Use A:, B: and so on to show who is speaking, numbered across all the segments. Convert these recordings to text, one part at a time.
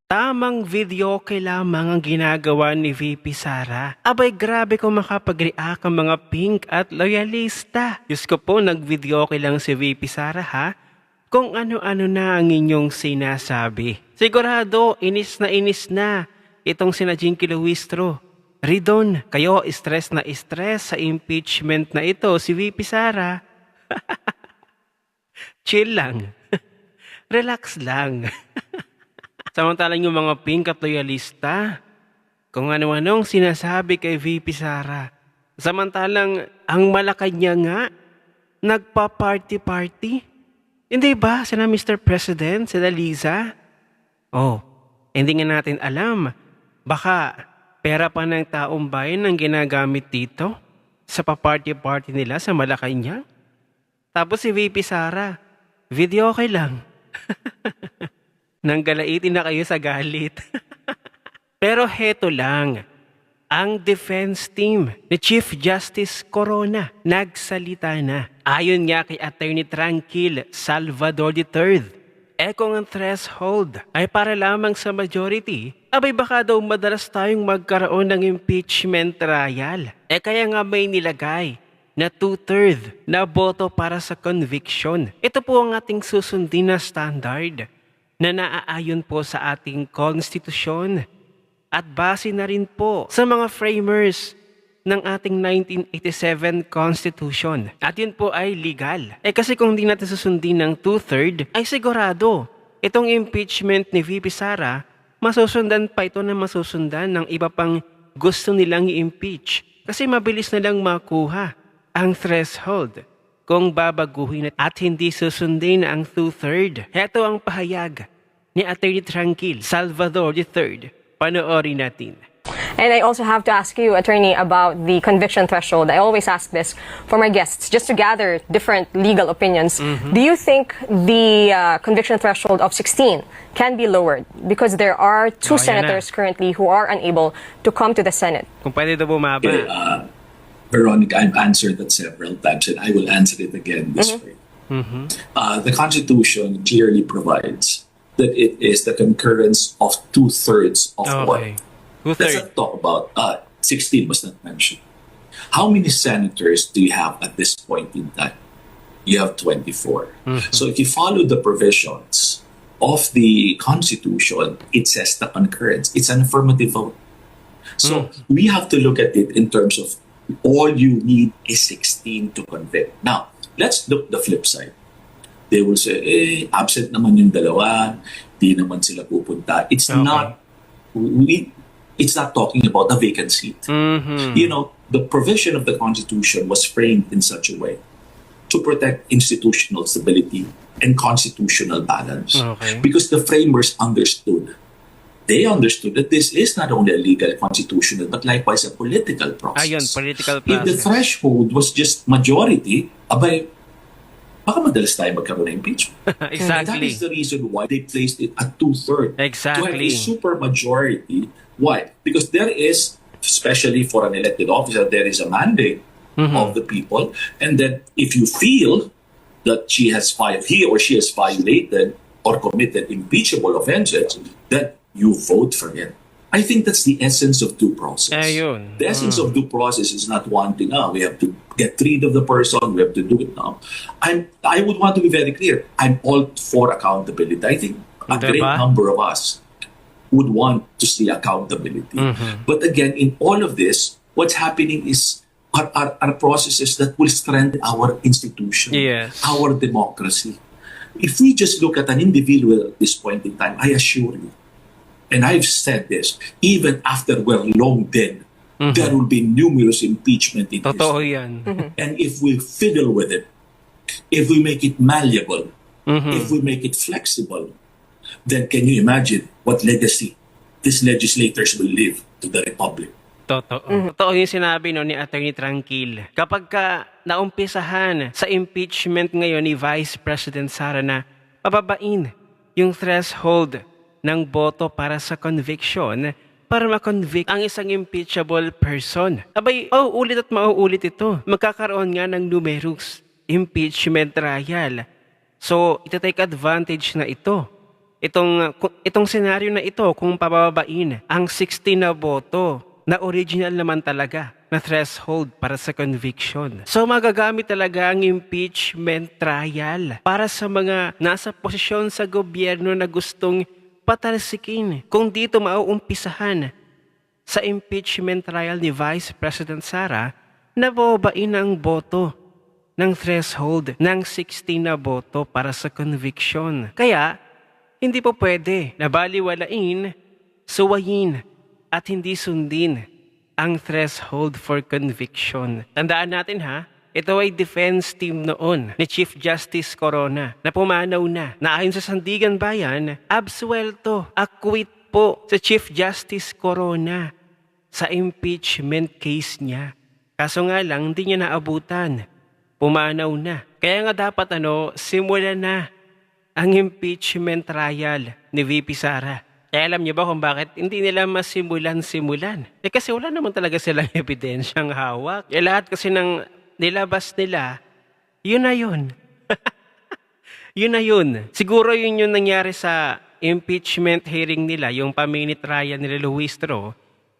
A: Tamang videoke lamang ang ginagawa ni VP Sara. Abay grabe kung makapag-react ang mga pink at loyalista. Diyos ko po, nag-videoke lang si VP Sara ha. Kung ano-ano na ang inyong sinasabi. Sigurado, inis na itong sina Jinky Luistro. Ridon, kayo stress na stress sa impeachment na ito si VP Sara. Chill lang. Relax lang. Samantalang yung mga pink at loyalista, kung ano-anong sinasabi kay VP Sara. Samantalang ang Malacanang nga, nagpa-party-party. Hindi ba sila Mr. President, sila Liza? Oh, hindi nga natin alam. Baka pera pa ng taong bayan ang ginagamit dito sa pa-party-party nila sa Malacanang. Tapos si VP Sara, video okay lang. Nanggalaitin na kayo sa galit. Pero heto lang, ang defense team ni Chief Justice Corona nagsalita na. Ayon nga kay Attorney Tranquil Salvador III, kung ang threshold ay para lamang sa majority, abay baka daw madalas tayong magkaroon ng impeachment trial. Kaya nga may nilagay na 2/3 na boto para sa conviction. Ito po ang ating susundin na standard na naaayon po sa ating konstitusyon at base na rin po sa mga framers ng ating 1987 Constitution. At yun po ay legal. Kasi kung di natin susundin ng 2/3 ay sigurado itong impeachment ni VP Sara, masusundan pa ito na masusundan ng iba pang gusto nilang i-impeach. Kasi mabilis na lang makuha ang threshold kung babaguhin at hindi susundin ang 2/3. Heto ang pahayag ni Attorney Tranquil Salvador III. Panoorin natin.
B: And I also have to ask you, Attorney, about the conviction threshold. I always ask this for my guests, just to gather different legal opinions. Do you think the conviction threshold of 16 can be lowered? Because there are two senators currently who are unable to come to the Senate.
A: Kung pwede daw bumaba.
C: Veronica, I've answered that several times and I will answer it again this way. The Constitution clearly provides that it is the concurrence of 2/3 of what? Let's not talk about 16 was not mentioned. How many senators do you have at this point in time? You have 24. So if you follow the provisions of the Constitution, it says the concurrence. It's an affirmative vote. So we have to look at it in terms of all you need is 16 to convict. Now, let's look the flip side. They will say, absent naman yung dalawa, di naman sila pupunta. It's not talking about a vacant seat. You know, the provision of the Constitution was framed in such a way to protect institutional stability and constitutional balance. Because the framers understood. They understood that this is not only a legal, constitutional, but likewise a political process.
A: Ayun, political
C: If the
A: process.
C: threshold was just majority, abay, baka madalas tayo magkaroon ng impeachment. And that
A: Exactly.
C: is the reason why they placed it at 2/3. To have a
A: Exactly.
C: super majority. Why? Because there is, especially for an elected officer, there is a mandate of the people. And then if you feel that he or she has violated or committed impeachable offenses, then you vote for him. I think that's the essence of due process.
A: Ayun.
C: The essence of due process is not wanting, we have to get rid of the person, we have to do it now. I would want to be very clear. I'm all for accountability. I think a great
A: Diba?
C: number of us would want to see accountability. But again, in all of this, what's happening is are processes that will strengthen our institution,
A: Yes.
C: our democracy. If we just look at an individual at this point in time, I assure you, and I've said this, even after we're long dead, there will be numerous impeachment in
A: Totoo
C: history.
A: yan.
C: And if we fiddle with it, if we make it malleable, if we make it flexible, then can you imagine what legacy these legislators will leave to the Republic?
A: Totoo. Totoo yung sinabi ni Attorney Tranquil. Kapag naumpisahan sa impeachment ngayon ni Vice President Sara na pababain yung threshold ng boto para sa conviction para ma-convict ang isang impeachable person. Abay, ulit at mauulit ito. Magkakaroon nga ng numerous impeachment trial. So, ito take advantage na ito itong senaryo na ito kung pababain ang 16 na boto na original naman talaga na threshold para sa conviction. So magagamit talaga ang impeachment trial para sa mga nasa posisyon sa gobyerno na gustong patalsikin kung dito mauumpisahan sa impeachment trial ni Vice President Sara na babain ang boto ng threshold ng 16 na boto para sa conviction. Kaya, hindi po pwede na baliwalain, suwayin at hindi sundin ang threshold for conviction. Tandaan natin ha, ito ay defense team noon ni Chief Justice Corona na pumanaw na ayon sa Sandigan Bayan, absuelto, acquit po sa Chief Justice Corona sa impeachment case niya. Kaso nga lang, hindi niya naabutan. Pumanaw na. Kaya nga dapat simulan na ang impeachment trial ni VP Sara. Alam niyo ba kung bakit hindi nila masimulan-simulan? Kasi wala naman talaga silang ebidensyang hawak. Lahat kasi ng nilabas nila, yun na yun. Yun na yun. Siguro yun yung nangyari sa impeachment hearing nila, yung pa-mini trial nila Luistro.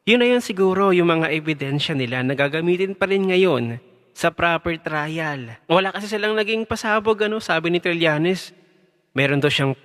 A: Yun na yun siguro yung mga ebidensya nila na gagamitin pa rin ngayon sa proper trial. Wala kasi silang naging pasabog, sabi ni Trillanes. Meron daw siyang,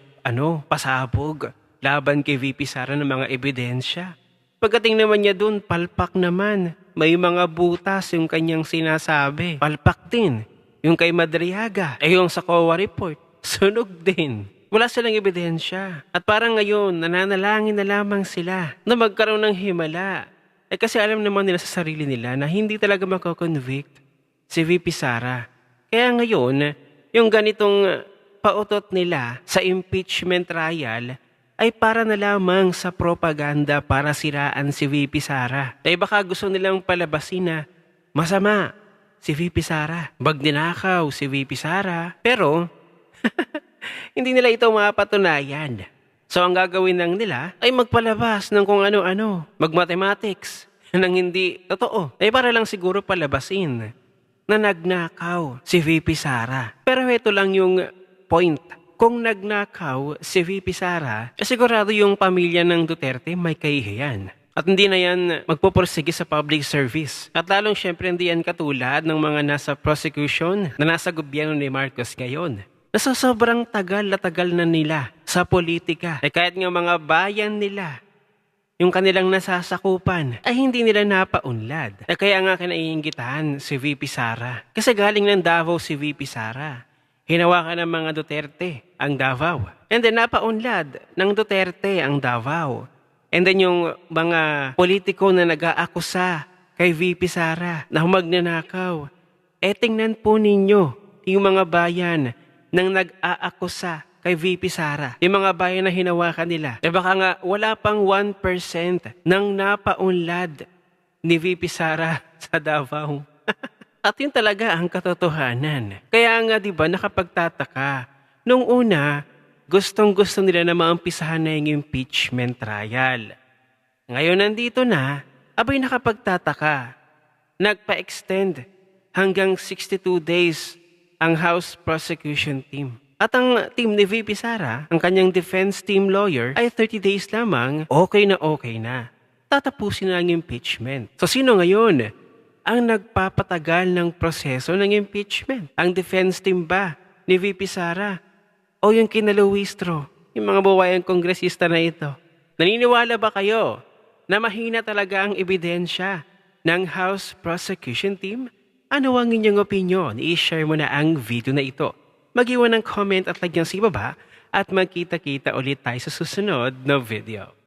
A: pasabog laban kay VP Sara ng mga ebidensya. Pagdating naman niya dun, palpak naman. May mga butas yung kanyang sinasabi. Palpak din. Yung kay Madriaga, yung sa COA report, sunog din. Wala silang ebidensya. At parang ngayon, nananalangin na lamang sila na magkaroon ng himala. Kasi alam naman nila sa sarili nila na hindi talaga mako-convict si VP Sara. Kaya ngayon, yung ganitong pautot nila sa impeachment trial ay para na lamang sa propaganda para siraan si VP Sara. Ay baka gusto nilang palabasin na masama si VP Sara. Bagninakaw si VP Sara. Pero, hindi nila ito mapatunayan. So ang gagawin lang nila ay magpalabas ng kung ano-ano. Mag-mathematics nang hindi totoo. Ay para lang siguro palabasin na nagnakaw si VP Sara. Pero ito lang yung point. Kung nagnakaw si VP Sara, sigurado yung pamilya ng Duterte may kahihiyan. At hindi na yan magpupursige sa public service. At lalong syempre hindi yan katulad ng mga nasa prosecution na nasa gobyerno ni Marcos ngayon. Nasa sobrang tagal na nila sa politika. Kahit nga mga bayan nila, yung kanilang nasasakupan, ay hindi nila napaunlad. Kaya nga kinaiingitan si VP Sara. Kasi galing ng Davao si VP Sara. Hinawakan ng mga Duterte ang Davao. And then napaunlad ng Duterte ang Davao. And then yung mga politiko na nag-aakusa kay VP Sara na magnanakaw. Tingnan po ninyo yung mga bayan nang nag-aakusa kay VP Sara. Yung mga bayan na hinawakan nila. Baka nga wala pang 1% ng napaunlad ni VP Sara sa Davao. At yun talaga ang katotohanan. Kaya nga 'di ba nakapagtataka. Nung una, gustong-gusto nila na maumpisahan na yung impeachment trial. Ngayon nandito na, abay nakapagtataka. Nagpa-extend hanggang 62 days ang House Prosecution Team. At ang team ni VP Sara, ang kanyang defense team lawyer, ay 30 days lamang, okay na. Tatapusin na ang impeachment. So sino ngayon ang nagpapatagal ng proseso ng impeachment? Ang defense team ba ni VP Sara? O yung kina Luistro, yung mga buwayang kongresista na ito? Naniniwala ba kayo na mahina talaga ang ebidensya ng House Prosecution Team? Ano ang inyong opinion? I-share mo na ang video na ito. Mag-iwan ng comment at lagyan sa ibaba at magkita-kita ulit tayo sa susunod na video.